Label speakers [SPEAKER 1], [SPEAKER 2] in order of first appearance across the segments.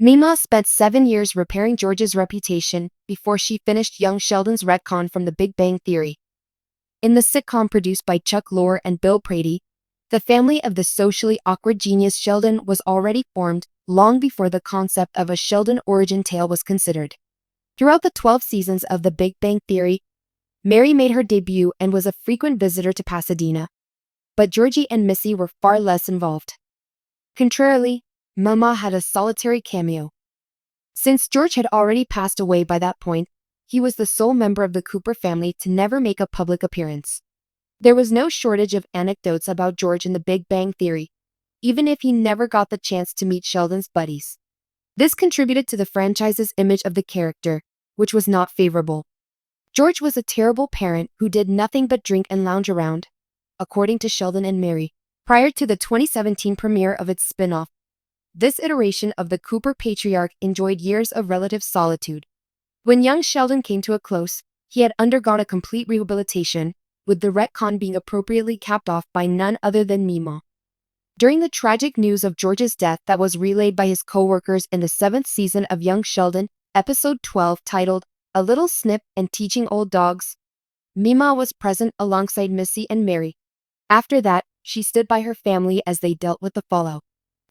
[SPEAKER 1] Meemaw spent 7 years repairing George's reputation before she finished young Sheldon's retcon from The Big Bang Theory. In the sitcom produced by Chuck Lorre and Bill Prady, the family of the socially awkward genius Sheldon was already formed long before the concept of a Sheldon origin tale was considered. Throughout the 12 seasons of The Big Bang Theory, Mary made her debut and was a frequent visitor to Pasadena. But Georgie and Missy were far less involved. Contrarily, Meemaw had a solitary cameo. Since George had already passed away by that point, he was the sole member of the Cooper family to never make a public appearance. There was no shortage of anecdotes about George in The Big Bang Theory, even if he never got the chance to meet Sheldon's buddies. This contributed to the franchise's image of the character, which was not favorable. George was a terrible parent who did nothing but drink and lounge around, according to Sheldon and Mary. Prior to the 2017 premiere of its spin-off, this iteration of the Cooper patriarch enjoyed years of relative solitude. When young Sheldon came to a close, he had undergone a complete rehabilitation, with the retcon being appropriately capped off by none other than Meemaw. During the tragic news of George's death that was relayed by his co-workers in the 7th season of Young Sheldon, episode 12 titled A Little Snip and Teaching Old Dogs, Meemaw was present alongside Missy and Mary. After that, she stood by her family as they dealt with the fallout.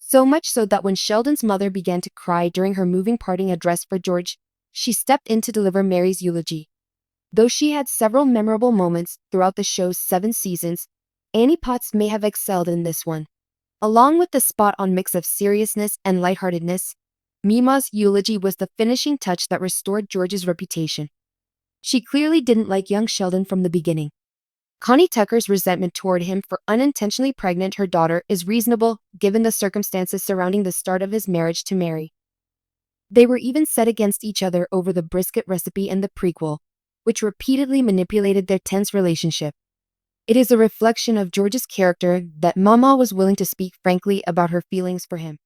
[SPEAKER 1] So much so that when Sheldon's mother began to cry during her moving parting address for George, she stepped in to deliver Mary's eulogy. Though she had several memorable moments throughout the show's 7 seasons, Annie Potts may have excelled in this one. Along with the spot-on mix of seriousness and lightheartedness, Meemaw's eulogy was the finishing touch that restored George's reputation. She clearly didn't like young Sheldon from the beginning. Connie Tucker's resentment toward him for unintentionally pregnant her daughter is reasonable given the circumstances surrounding the start of his marriage to Mary. They were even set against each other over the brisket recipe in the prequel, which repeatedly manipulated their tense relationship. It is a reflection of George's character that Meemaw was willing to speak frankly about her feelings for him.